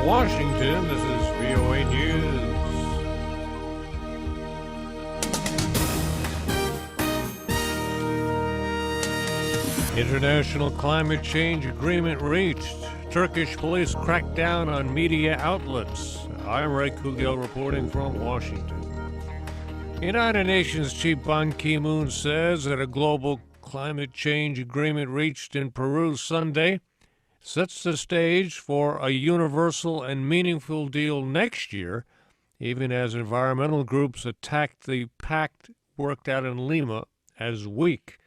In Washington, this is VOA News. International climate change agreement reached. Turkish police crack down on media outlets. I'm Ray Kouguell reporting from Washington. United Nations Chief Ban Ki-moon says that a global climate change agreement reached in Peru Sunday sets the stage for a universal and meaningful deal next year, even as environmental groups attacked the pact worked out in Lima as weak.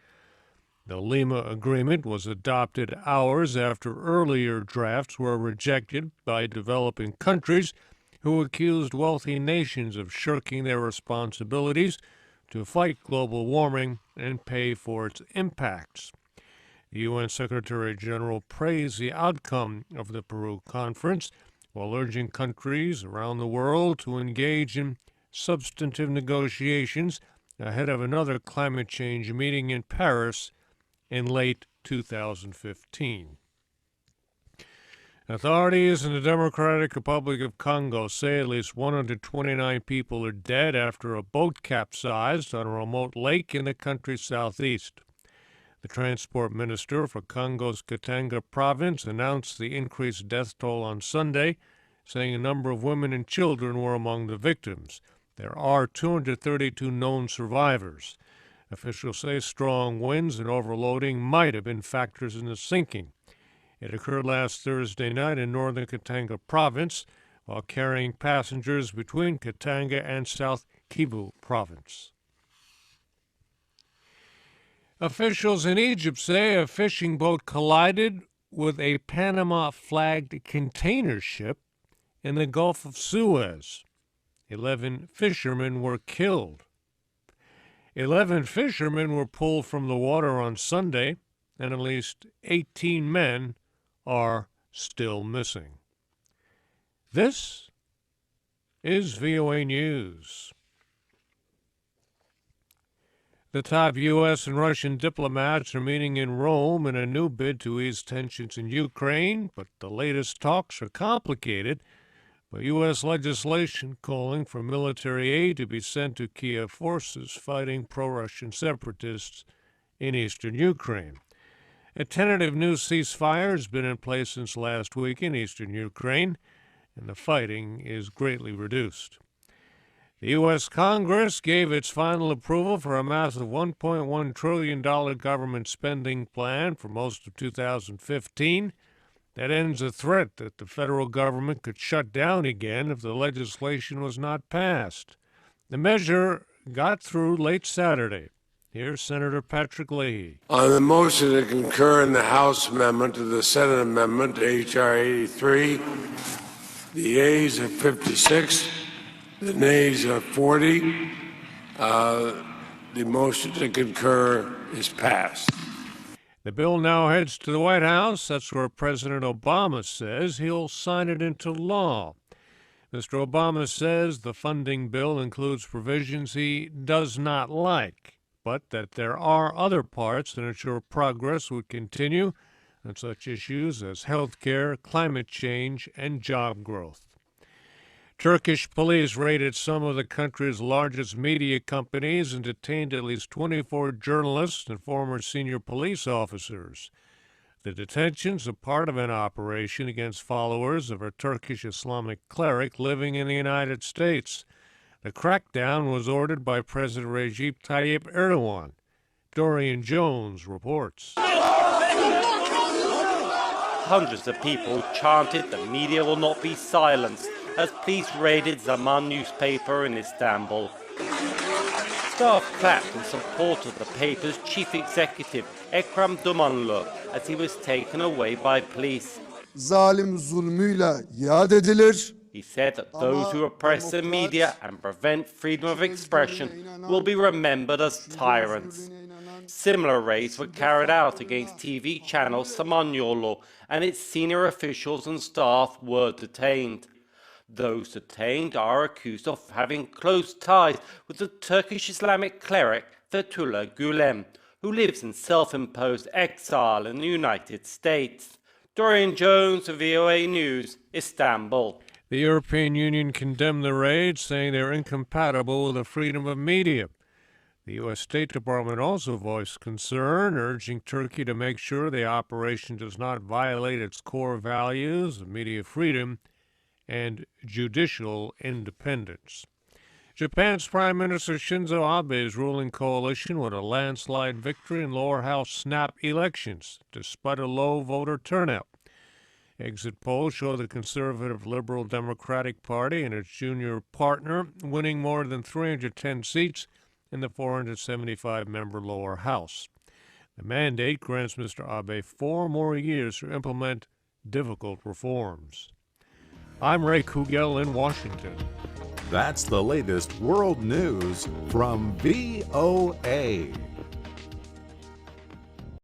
The Lima agreement was adopted hours after earlier drafts were rejected by developing countries who accused wealthy nations of shirking their responsibilities to fight global warming and pay for its impacts. The UN Secretary General praised the outcome of the Peru conference while urging countries around the world to engage in substantive negotiations ahead of another climate change meeting in Paris in late 2015. Authorities in the Democratic Republic of Congo say at least 129 people are dead after a boat capsized on a remote lake in the country's southeast. The transport minister for Congo's Katanga province announced the increased death toll on Sunday, saying a number of women and children were among the victims. There are 232 known survivors. Officials say strong winds and overloading might have been factors in the sinking. It occurred last Thursday night in northern Katanga province while carrying passengers between Katanga and South Kivu province. Officials in Egypt say a fishing boat collided with a Panama-flagged container ship in the Gulf of Suez. 11 fishermen were killed. 11 fishermen were pulled from the water on Sunday, and at least 18 men are still missing. This is VOA News. The top U.S. and Russian diplomats are meeting in Rome in a new bid to ease tensions in Ukraine, but the latest talks are complicated by U.S. legislation calling for military aid to be sent to Kiev forces fighting pro-Russian separatists in eastern Ukraine. A tentative new ceasefire has been in place since last week in eastern Ukraine, and the fighting is greatly reduced. The U.S. Congress gave its final approval for a massive $1.1 trillion government spending plan for most of 2015 that ends a threat that the federal government could shut down again if the legislation was not passed. The measure got through late Saturday. Here's Senator Patrick Leahy. On the motion to concur in the House amendment to the Senate amendment to H.R. 83, the yeas are 56, the nays are 40. The motion to concur is passed. The bill now heads to the White House. That's where President Obama says he'll sign it into law. Mr. Obama says the funding bill includes provisions he does not like, but that there are other parts that ensure progress would continue on such issues as health care, climate change, and job growth. Turkish police raided some of the country's largest media companies and detained at least 24 journalists and former senior police officers. The detentions are part of an operation against followers of a Turkish Islamic cleric living in the United States. The crackdown was ordered by President Recep Tayyip Erdogan. Dorian Jones reports. Hundreds of people chanted the media will not be silenced as police raided Zaman newspaper in Istanbul. Staff clapped in support of the paper's chief executive, Ekrem Dumanlu, as he was taken away by police. Zalim zulmüyle yad edilir. He said that those who oppress the media and prevent freedom of expression will be remembered as tyrants. Similar raids were carried out against TV channel Samanyolu, and its senior officials and staff were detained. Those detained are accused of having close ties with the Turkish Islamic cleric Fethullah Gülen, who lives in self-imposed exile in the United States. Dorian Jones for VOA News, Istanbul. The European Union condemned the raids, saying they're incompatible with the freedom of media. The U.S. State Department also voiced concern, urging Turkey to make sure the operation does not violate its core values of media freedom and judicial independence. Japan's Prime Minister Shinzo Abe's ruling coalition won a landslide victory in lower house snap elections, despite a low voter turnout. Exit polls show the conservative Liberal Democratic Party and its junior partner winning more than 310 seats in the 475-member lower house. The mandate grants Mr. Abe 4 more years to implement difficult reforms. I'm Ray Kouguell in Washington. That's the latest world news from VOA.